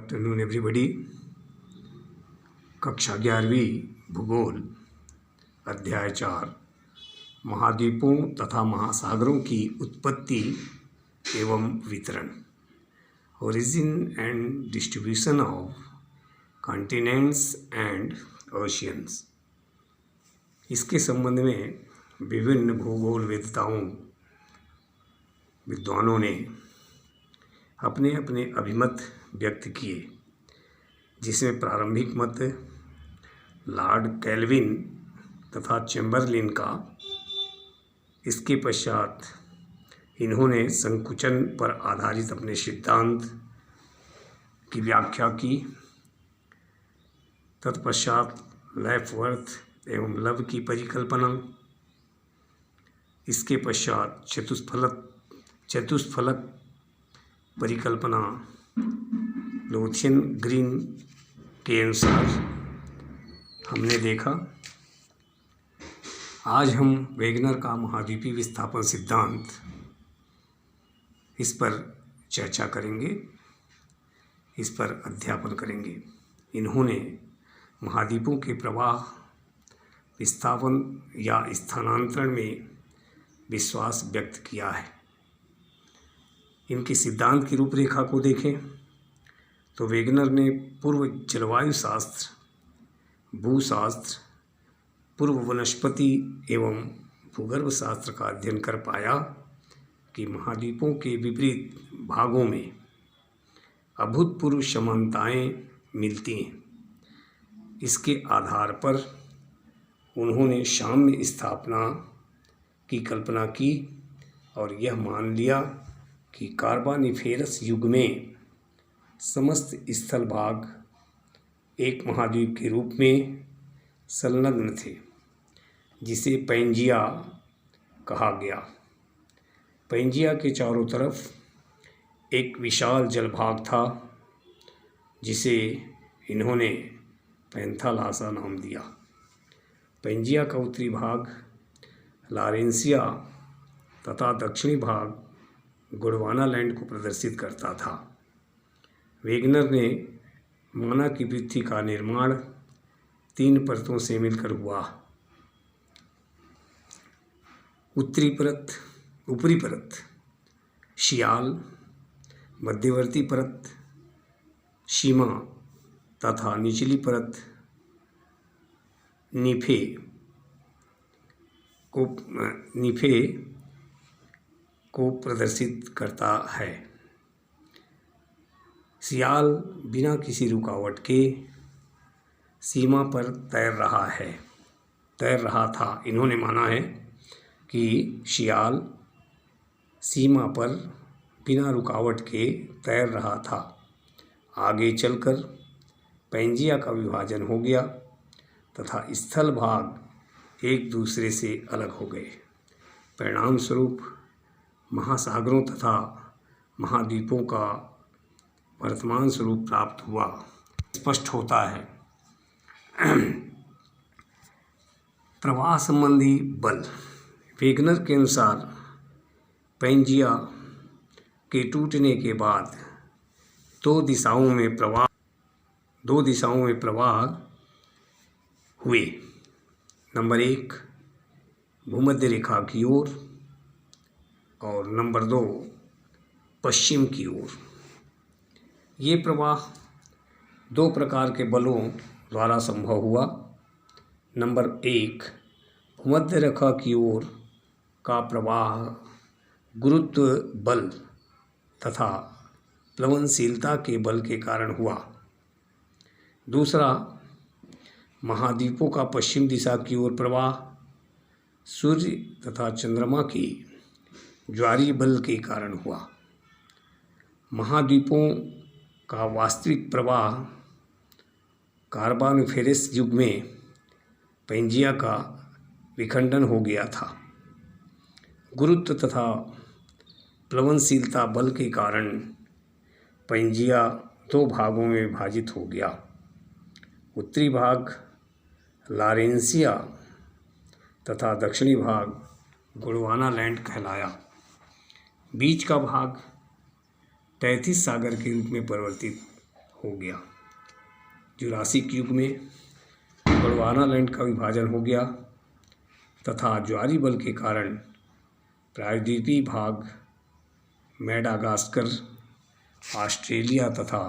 Afternoon everybody. कक्षा 11वीं भूगोल अध्याय 4 महाद्वीपों तथा महासागरों की उत्पत्ति एवं वितरण, origin and distribution of continents and oceans. इसके संबंध में विभिन्न भूगोल विद्वानों ने अपने अपने अभिमत व्यक्त किए, जिसमें प्रारंभिक मत लॉर्ड केल्विन तथा चैम्बरलिन का। इसके पश्चात इन्होंने संकुचन पर आधारित अपने सिद्धांत की व्याख्या की। तत्पश्चात लैफवर्थ एवं लव की परिकल्पना। इसके पश्चात चतुष्फलक परिकल्पना लोथियन ग्रीन के अनुसार हमने देखा। आज हम वेगनर का महाद्वीपीय विस्थापन सिद्धांत, इस पर चर्चा करेंगे, इस पर अध्यापन करेंगे। इन्होंने महाद्वीपों के प्रवाह, विस्थापन या स्थानांतरण में विश्वास व्यक्त किया है। इनके सिद्धांत की रूपरेखा को देखें तो वेगनर ने पूर्व जलवायु शास्त्र, भूशास्त्र, पूर्व वनस्पति एवं भूगर्भ शास्त्र का अध्ययन कर पाया कि महाद्वीपों के विपरीत भागों में अभूतपूर्व समानताएं मिलती हैं। इसके आधार पर उन्होंने साम्य स्थापना की कल्पना की और यह मान लिया कि कार्बोनिफेरस युग में समस्त स्थल भाग एक महाद्वीप के रूप में संलग्न थे, जिसे पैंजिया कहा गया। पैंजिया के चारों तरफ एक विशाल जलभाग था, जिसे इन्होंने पैंथालासा नाम दिया। पैंजिया का उत्तरी भाग लॉरेंसिया तथा दक्षिणी भाग गोंडवानालैंड को प्रदर्शित करता था। वेगनर ने माना कि पृथ्वी का निर्माण 3 परतों से मिलकर हुआ। ऊपरी परत शियाल, मध्यवर्ती परत सीमा तथा निचली परत निफे को प्रदर्शित करता है। सियाल बिना किसी रुकावट के सीमा पर तैर रहा था। इन्होंने माना है कि सियाल सीमा पर बिना रुकावट के तैर रहा था। आगे चलकर पैंजिया का विभाजन हो गया तथा स्थल भाग एक दूसरे से अलग हो गए। परिणाम स्वरूप महासागरों तथा महाद्वीपों का वर्तमान स्वरूप प्राप्त हुआ। स्पष्ट होता है। प्रवाह संबंधी बल। वेगनर के अनुसार पैंजिया के टूटने के बाद दो दिशाओं में प्रवाह हुए। नंबर 1 भूमध्य रेखा की ओर और नंबर 2 पश्चिम की ओर। ये प्रवाह 2 प्रकार के बलों द्वारा संभव हुआ। नंबर 1 भूमध्य रेखा की ओर का प्रवाह गुरुत्व बल तथा प्लवनशीलता के बल के कारण हुआ। दूसरा, महाद्वीपों का पश्चिम दिशा की ओर प्रवाह सूर्य तथा चंद्रमा की ज्वारीय बल के कारण हुआ। महाद्वीपों का वास्तविक प्रवाह कार्बोनिफेरस युग में पैंजिया का विखंडन हो गया था। गुरुत्व तथा प्लवनशीलता बल के कारण पैंजिया 2 भागों में विभाजित हो गया। उत्तरी भाग लॉरेंसिया तथा दक्षिणी भाग गोंडवानालैंड कहलाया। बीच का भाग तैथिस सागर के रूप में परिवर्तित हो गया। जुरासिक युग में गोंडवाना का विभाजन हो गया तथा ज्वारीय बल के कारण प्रायद्वीपीय भाग मेडागास्कर, ऑस्ट्रेलिया तथा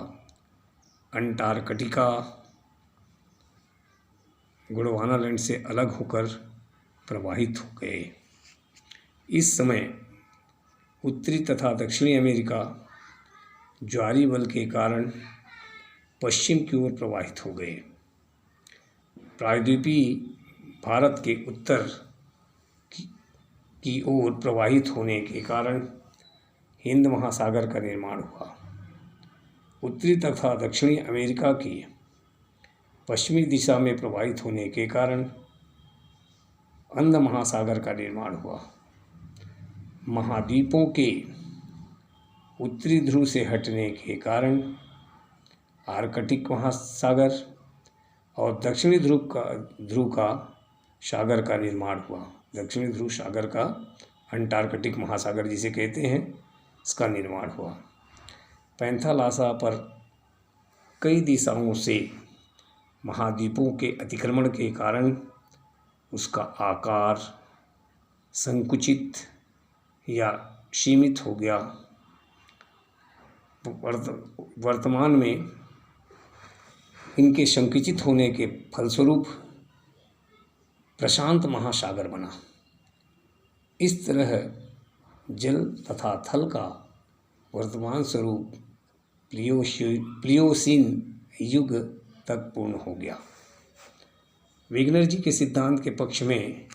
अंटार्कटिका गोंडवाना से अलग होकर प्रवाहित हो गए। इस समय उत्तरी तथा दक्षिणी अमेरिका ज्वारीय बल के कारण पश्चिम की ओर प्रवाहित हो गए। प्रायद्वीपीय भारत के उत्तर की ओर प्रवाहित होने के कारण हिंद महासागर का निर्माण हुआ। उत्तरी तथा दक्षिणी अमेरिका की पश्चिमी दिशा में प्रवाहित होने के कारण अंध महासागर का निर्माण हुआ। महाद्वीपों के उत्तरी ध्रुव से हटने के कारण आर्कटिक महासागर और दक्षिणी ध्रुव का सागर का निर्माण हुआ। दक्षिणी ध्रुव सागर का अंटार्कटिक महासागर जिसे कहते हैं, इसका निर्माण हुआ। पैंथालासा पर कई दिशाओं से महाद्वीपों के अतिक्रमण के कारण उसका आकार संकुचित या सीमित हो गया। वर्तमान में इनके संकुचित होने के फलस्वरूप प्रशांत महासागर बना। इस तरह जल तथा थल का वर्तमान स्वरूप प्लियोसीन युग तक पूर्ण हो गया। वेगनर जी के सिद्धांत के पक्ष में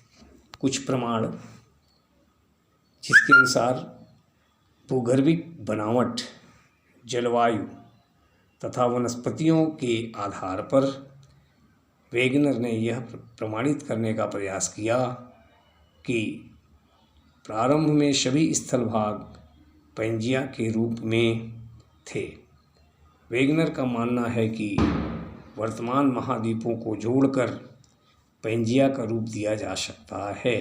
कुछ प्रमाण, जिसके अनुसार भूगर्भिक बनावट, जलवायु तथा वनस्पतियों के आधार पर वेगनर ने यह प्रमाणित करने का प्रयास किया कि प्रारंभ में सभी स्थल भाग पैंजिया के रूप में थे। वेगनर का मानना है कि वर्तमान महाद्वीपों को जोड़कर पैंजिया का रूप दिया जा सकता है।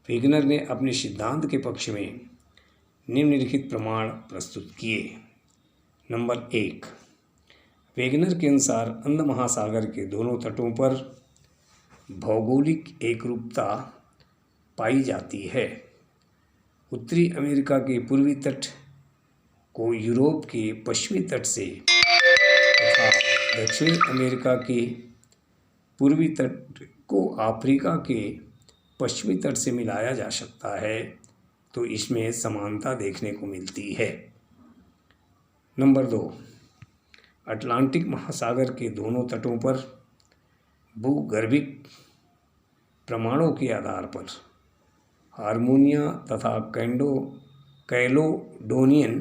वेगनर ने अपने सिद्धांत के पक्ष में निम्नलिखित प्रमाण प्रस्तुत किए। नंबर 1, वेगनर के अनुसार अंध महासागर के दोनों तटों पर भौगोलिक एकरूपता पाई जाती है। उत्तरी अमेरिका के पूर्वी तट को यूरोप के पश्चिमी तट से तथा दक्षिणी अमेरिका के पूर्वी तट को अफ्रीका के पश्चिमी तट से मिलाया जा सकता है, तो इसमें समानता देखने को मिलती है। नंबर 2, अटलांटिक महासागर के दोनों तटों पर भूगर्भिक प्रमाणों के आधार पर हार्मोनिया तथा कैलोडोनियन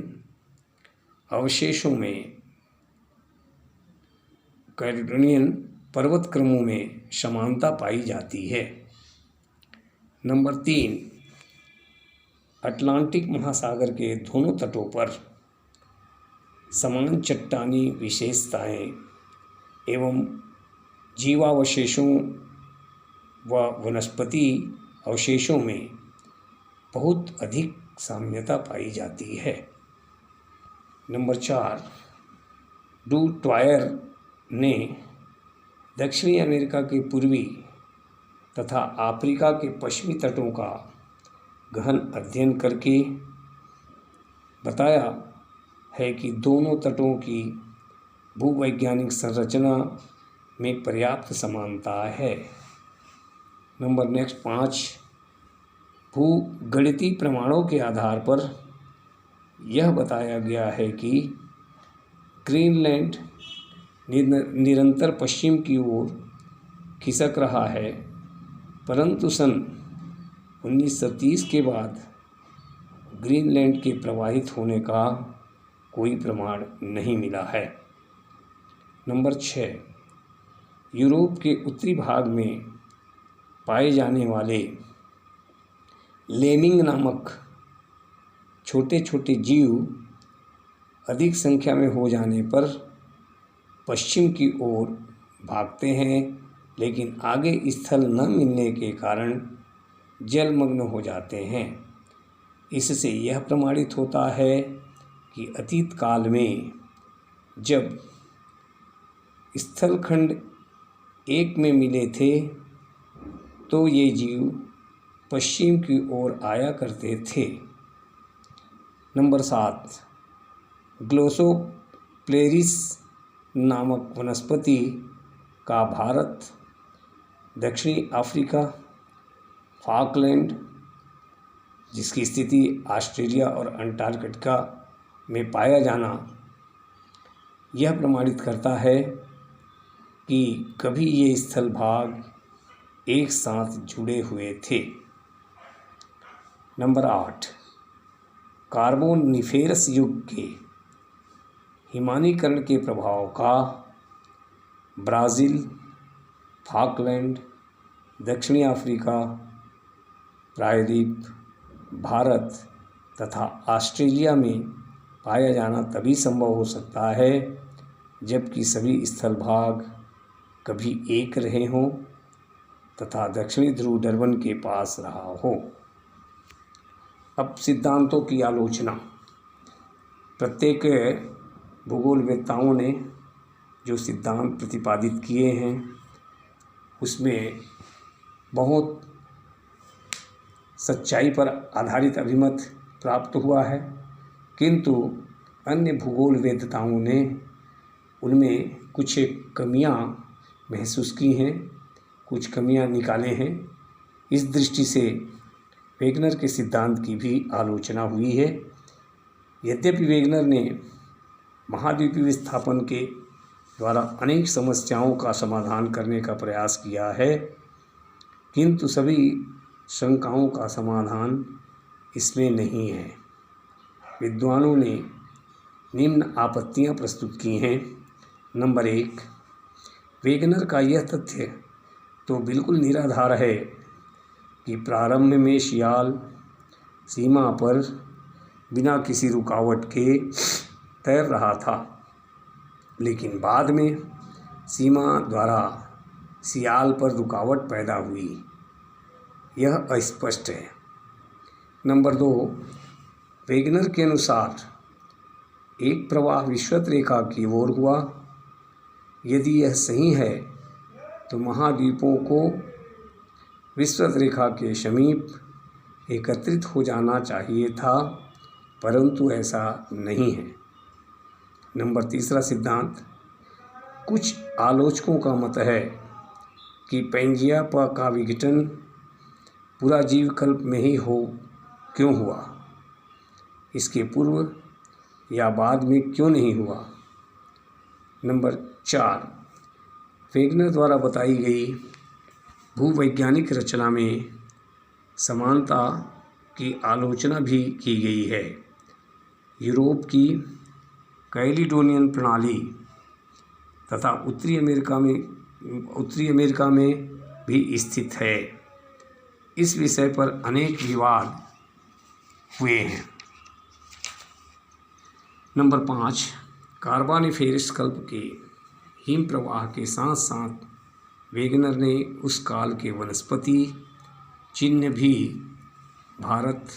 पर्वत क्रमों में समानता पाई जाती है। नंबर 3, अटलांटिक महासागर के दोनों तटों पर समान चट्टानी विशेषताएं एवं जीवावशेषों व वनस्पति अवशेषों में बहुत अधिक साम्यता पाई जाती है। नंबर 4, डू ट्वायर ने दक्षिणी अमेरिका के पूर्वी तथा अफ्रीका के पश्चिमी तटों का गहन अध्ययन करके बताया है कि दोनों तटों की भूवैज्ञानिक संरचना में पर्याप्त समानता है। नंबर 5, भूगणितीय प्रमाणों के आधार पर यह बताया गया है कि ग्रीनलैंड निरंतर पश्चिम की ओर खिसक रहा है, परंतु सन 1930 के बाद ग्रीनलैंड के प्रवाहित होने का कोई प्रमाण नहीं मिला है। नंबर 6, यूरोप के उत्तरी भाग में पाए जाने वाले लेमिंग नामक छोटे छोटे जीव अधिक संख्या में हो जाने पर पश्चिम की ओर भागते हैं, लेकिन आगे स्थल न मिलने के कारण जलमग्न हो जाते हैं। इससे यह प्रमाणित होता है कि अतीत काल में जब स्थलखंड एक में मिले थे तो ये जीव पश्चिम की ओर आया करते थे। नंबर 7, ग्लोसोप्लेरिस नामक वनस्पति का भारत, दक्षिणी अफ्रीका, फॉकलैंड, जिसकी स्थिति ऑस्ट्रेलिया और अंटार्कटिका में पाया जाना यह प्रमाणित करता है कि कभी ये स्थल भाग एक साथ जुड़े हुए थे। नंबर 8, कार्बोनिफेरस युग के हिमानीकरण के प्रभाव का ब्राज़ील, फॉकलैंड, दक्षिणी अफ्रीका प्रायद्वीप, भारत तथा ऑस्ट्रेलिया में पाया जाना तभी संभव हो सकता है जबकि सभी स्थल भाग कभी एक रहे हों तथा दक्षिणी ध्रुव डरबन के पास रहा हो। अब सिद्धांतों की आलोचना। प्रत्येक भूगोलवेत्ताओं ने जो सिद्धांत प्रतिपादित किए हैं उसमें बहुत सच्चाई पर आधारित अभिमत प्राप्त हुआ है, किंतु अन्य भूगोलवेत्ताओं ने उनमें कुछ कमियां महसूस की हैं, कुछ कमियां निकाले हैं। इस दृष्टि से वेगनर के सिद्धांत की भी आलोचना हुई है। यद्यपि वेगनर ने महाद्वीपीय विस्थापन के द्वारा अनेक समस्याओं का समाधान करने का प्रयास किया है, किंतु सभी शंकाओं का समाधान इसमें नहीं है। विद्वानों ने निम्न आपत्तियां प्रस्तुत की हैं। नंबर 1, वेगनर का यह तथ्य तो बिल्कुल निराधार है कि प्रारंभ में शियाल सीमा पर बिना किसी रुकावट के तैर रहा था, लेकिन बाद में सीमा द्वारा सियाल पर रुकावट पैदा हुई, यह अस्पष्ट है। नंबर 2, वेगनर के अनुसार एक प्रवाह विषुवत रेखा की ओर हुआ। यदि यह सही है तो महाद्वीपों को विषुवत रेखा के समीप एकत्रित हो जाना चाहिए था, परंतु ऐसा नहीं है। नंबर 3 सिद्धांत। कुछ आलोचकों का मत है कि पैंजिया का विघटन पूरा जीवकल्प में ही क्यों हुआ, इसके पूर्व या बाद में क्यों नहीं हुआ। नंबर 4, वेगनर द्वारा बताई गई भूवैज्ञानिक रचना में समानता की आलोचना भी की गई है। यूरोप की कैलिडोनियन प्रणाली तथा उत्तरी अमेरिका में भी स्थित है। इस विषय पर अनेक विवाद हुए हैं। नंबर 5, कार्बोनिफेरस कल्प के हिम प्रवाह के साथ साथ वेगनर ने उस काल के वनस्पति चिन्ह भी भारत,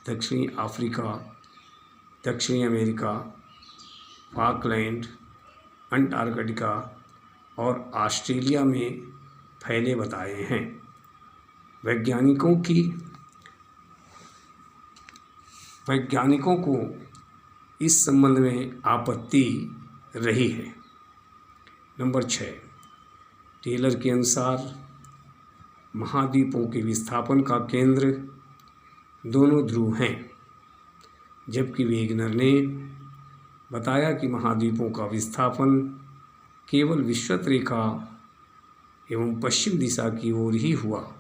दक्षिणी अफ्रीका, दक्षिणी अमेरिका, फॉकलैंड, अंटार्कटिका और ऑस्ट्रेलिया में फैले बताए हैं। वैज्ञानिकों को इस संबंध में आपत्ति रही है। नंबर 6, टेलर के अनुसार महाद्वीपों के विस्थापन का केंद्र दोनों ध्रुव हैं, जबकि वेगनर ने बताया कि महाद्वीपों का विस्थापन केवल विषुवत रेखा एवं पश्चिम दिशा की ओर ही हुआ।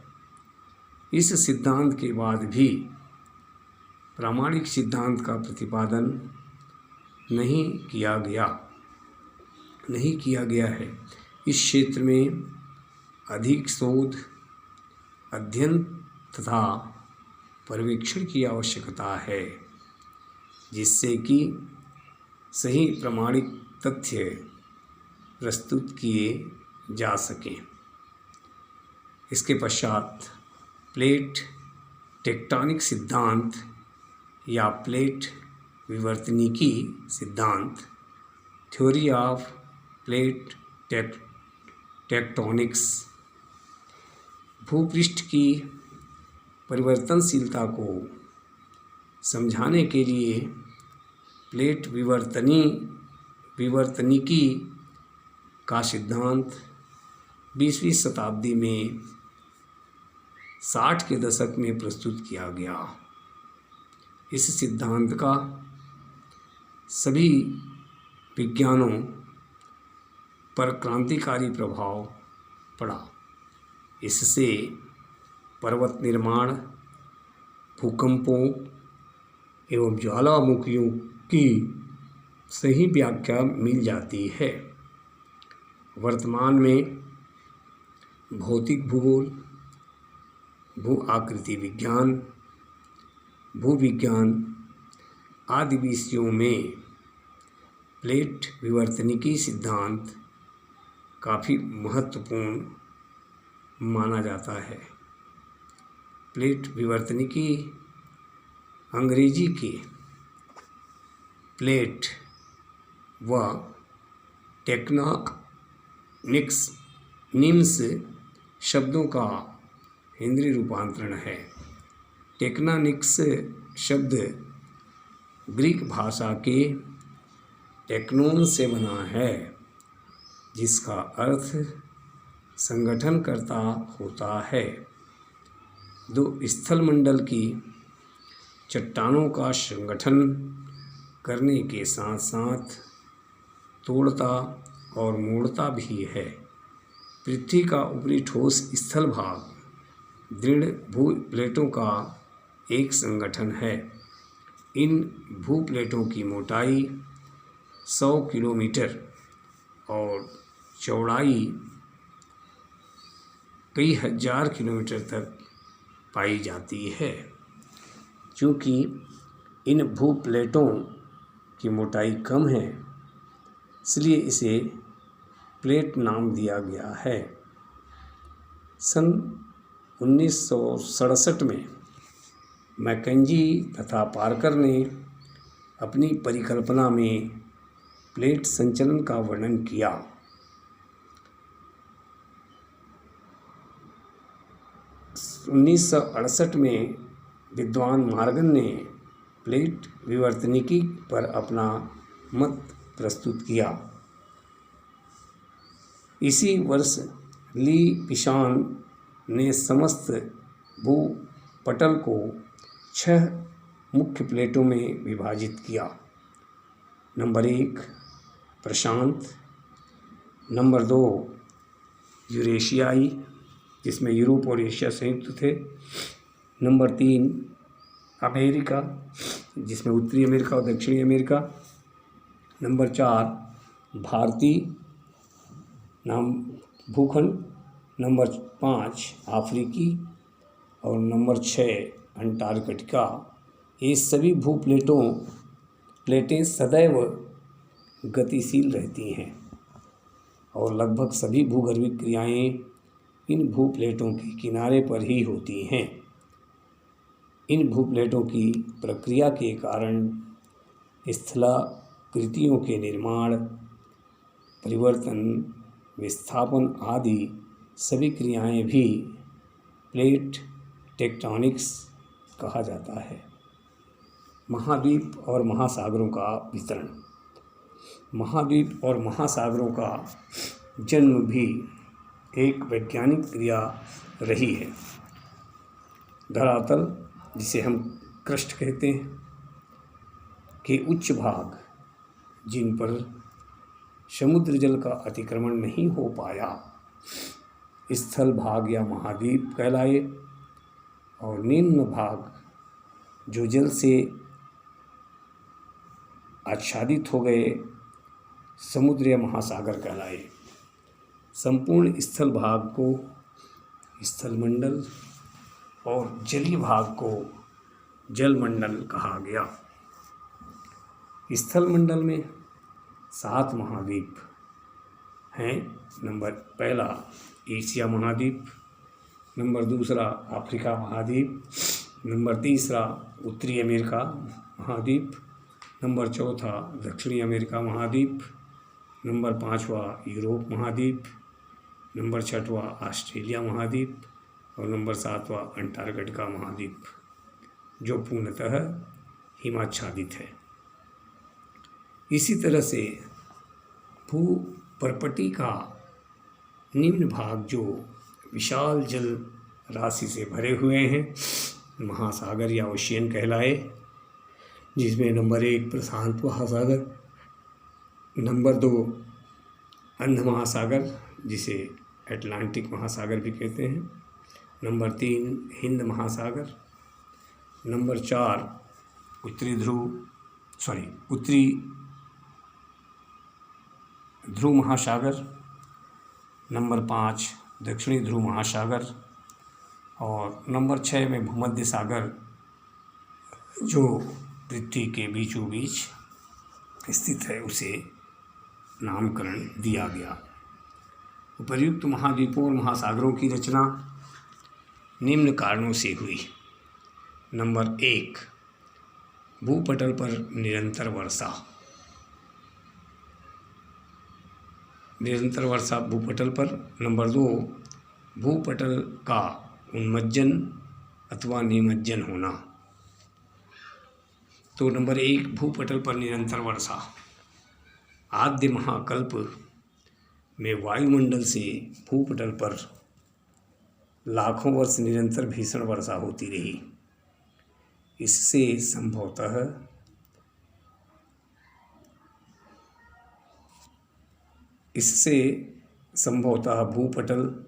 इस सिद्धांत के बाद भी प्रामाणिक सिद्धांत का प्रतिपादन नहीं किया गया है। इस क्षेत्र में अधिक शोध, अध्ययन तथा पर्यवेक्षण की आवश्यकता है, जिससे कि सही प्रामाणिक तथ्य प्रस्तुत किए जा सकें। इसके पश्चात प्लेट टेक्टोनिक सिद्धांत या प्लेट विवर्तनिकी सिद्धांत थ्योरी ऑफ प्लेट टेक्टोनिक्स भूपृष्ठ की परिवर्तनशीलता को समझाने के लिए प्लेट विवर्तनिकी का सिद्धांत 20वीं शताब्दी में 60 के दशक में प्रस्तुत किया गया। इस सिद्धांत का सभी विज्ञानों पर क्रांतिकारी प्रभाव पड़ा। इससे पर्वत निर्माण, भूकंपों एवं ज्वालामुखियों की सही व्याख्या मिल जाती है। वर्तमान में भौतिक भूगोल, भू आकृति विज्ञान, भूविज्ञान आदि विषयों में प्लेट विवर्तनिकी सिद्धांत काफ़ी महत्वपूर्ण माना जाता है। प्लेट विवर्तनिकी अंग्रेजी के प्लेट व टेक्टोनिक्स निम्स शब्दों का हिंदी रूपांतरण है। टेक्टोनिक्स शब्द ग्रीक भाषा के टेक्नोन से बना है, जिसका अर्थ संगठनकर्ता होता है। दो स्थलमंडल की चट्टानों का संगठन करने के साथ साथ तोड़ता और मोड़ता भी है। पृथ्वी का ऊपरी ठोस स्थल भाग दृढ़ भू प्लेटों का एक संगठन है। इन भू प्लेटों की मोटाई 100 किलोमीटर और चौड़ाई कई हजार किलोमीटर तक पाई जाती है। चूँकि इन भू प्लेटों की मोटाई कम है, इसलिए इसे प्लेट नाम दिया गया है। सन 1967 में मैकेंजी तथा पार्कर ने अपनी परिकल्पना में प्लेट संचलन का वर्णन किया। 1968 में विद्वान मॉर्गन ने प्लेट विवर्तनिकी पर अपना मत प्रस्तुत किया। इसी वर्ष ली पिशान ने समस्त भूपटल को 6 मुख्य प्लेटों में विभाजित किया। नंबर 1 प्रशांत, नंबर 2 यूरेशियाई, जिसमें यूरोप और एशिया संयुक्त थे, नंबर 3 अमेरिका, जिसमें उत्तरी अमेरिका और दक्षिणी अमेरिका, नंबर 4 भारतीय नाम भूखंड, नंबर 5 अफ्रीकी और नंबर 6 अंटार्कटिका। ये सभी प्लेटें सदैव गतिशील रहती हैं और लगभग सभी भूगर्भिक क्रियाएं इन भूप्लेटों के किनारे पर ही होती हैं। इन भूप्लेटों की प्रक्रिया के कारण स्थलाकृतियों के निर्माण, परिवर्तन, विस्थापन आदि सभी क्रियाएं भी प्लेट टेक्टोनिक्स कहा जाता है। महाद्वीप और महासागरों का वितरण। महाद्वीप और महासागरों का जन्म भी एक वैज्ञानिक क्रिया रही है। धरातल, जिसे हम क्रस्ट कहते हैं, के उच्च भाग, जिन पर समुद्र जल का अतिक्रमण नहीं हो पाया, स्थल भाग या महाद्वीप कहलाए, और निम्न भाग जो जल से आच्छादित हो गए, समुद्र या महासागर कहलाए। संपूर्ण स्थल भाग को स्थलमंडल और जलीय भाग को जलमंडल कहा गया। स्थलमंडल में 7 महाद्वीप हैं। नंबर 1 एशिया महाद्वीप, नंबर 2 अफ्रीका महाद्वीप, नंबर 3 उत्तरी अमेरिका महाद्वीप, नंबर 4 दक्षिणी अमेरिका महाद्वीप, नंबर 5वां यूरोप महाद्वीप, नंबर 6वां ऑस्ट्रेलिया महाद्वीप और नंबर 7वां अंटार्कटिका महाद्वीप, जो पूर्णतः हिमाच्छादित है। इसी तरह से भूपर्पटी का निम्न भाग जो विशाल जल राशि से भरे हुए हैं, महासागर या ओशियन कहलाए, जिसमें नंबर 1 प्रशांत महासागर, नंबर 2 अंध महासागर जिसे अटलांटिक महासागर भी कहते हैं, नंबर 3 हिंद महासागर, नंबर 4 उत्तरी ध्रुव महासागर, नंबर 5 दक्षिणी ध्रुव महासागर और नंबर 6 में भूमध्य सागर, जो पृथ्वी के बीचों बीच स्थित है, उसे नामकरण दिया गया। उपर्युक्त महाद्वीपों और महासागरों की रचना निम्न कारणों से हुई। नंबर 1 भूपटल पर निरंतर वर्षा भूपटल पर। नंबर 2 भूपटल का उन्मज्जन अथवा निमज्जन होना। तो नंबर 1 भूपटल पर निरंतर वर्षा। आद्य महाकल्प में वायुमंडल से भूपटल पर लाखों वर्ष निरंतर भीषण वर्षा होती रही। इससे संभवतः भूपटल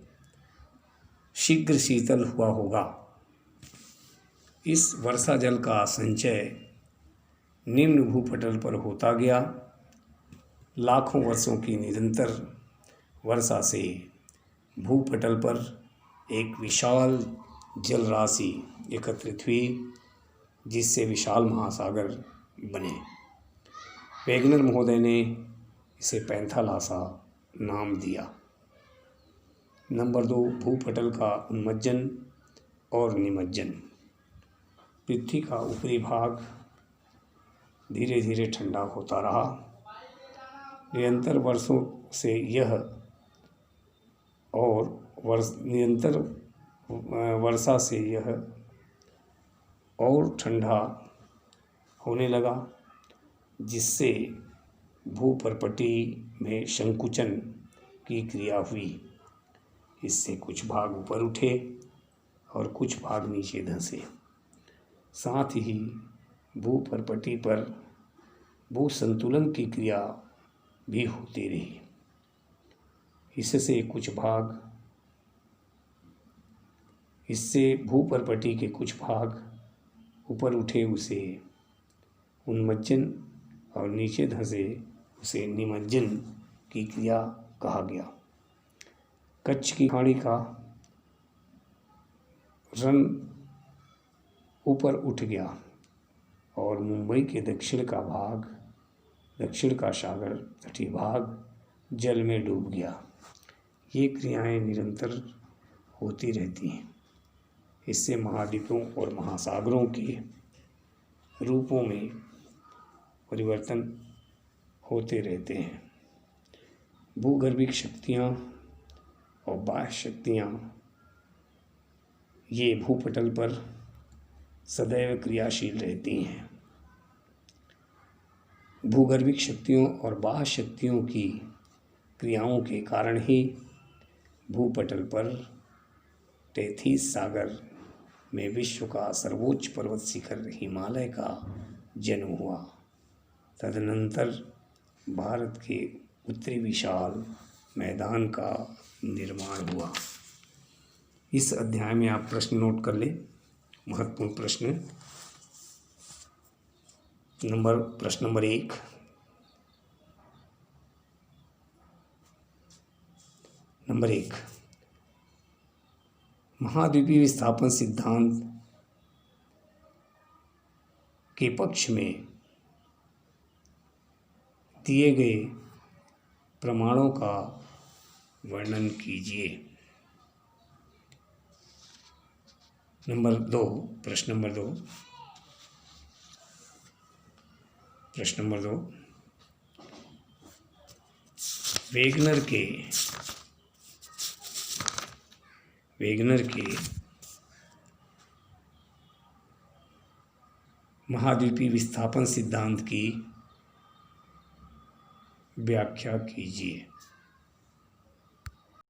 शीघ्र शीतल हुआ होगा। इस वर्षा जल का संचय निम्न भूपटल पर होता गया। लाखों वर्षों की निरंतर वर्षा से भूपटल पर एक विशाल जल राशि एकत्रित हुई, जिससे विशाल महासागर बने। वेगनर महोदय ने इसे पैंथालासा नाम दिया। नंबर 2 भूपटल का उन्मज्जन और निमज्जन। पृथ्वी का ऊपरी भाग धीरे धीरे ठंडा होता रहा। निरंतर वर्षों से यह निरंतर वर्षा से यह और ठंडा होने लगा, जिससे भूपर्पटी में संकुचन की क्रिया हुई। इससे कुछ भाग ऊपर उठे और कुछ भाग नीचे धंसे। साथ ही भूपर्पटी पर भू संतुलन की क्रिया भी होती रही। इससे भूपर्पटी के कुछ भाग ऊपर उठे, उसे उन्मज्जन, और नीचे धंसे, उसे निमज्जन की क्रिया कहा गया। कच्छ की खाड़ी का रन ऊपर उठ गया और मुंबई के दक्षिण का सागर तटीय भाग जल में डूब गया। ये क्रियाएं निरंतर होती रहती हैं। इससे महाद्वीपों और महासागरों के रूपों में परिवर्तन होते रहते हैं। भूगर्भिक शक्तियाँ और बाह्य शक्तियाँ ये भूपटल पर सदैव क्रियाशील रहती हैं। भूगर्भिक शक्तियों और बाह्य शक्तियों की क्रियाओं के कारण ही भूपटल पर टेथिस सागर में विश्व का सर्वोच्च पर्वत शिखर हिमालय का जन्म हुआ। तदनंतर भारत के उत्तरी विशाल मैदान का निर्माण हुआ। इस अध्याय में आप प्रश्न नोट कर लें। महत्वपूर्ण प्रश्न। प्रश्न नंबर 1, महाद्वीपीय विस्थापन सिद्धांत के पक्ष में दिए गए प्रमाणों का वर्णन कीजिए। प्रश्न नंबर 2, वेगनर के महाद्वीपीय विस्थापन सिद्धांत की व्याख्या कीजिए।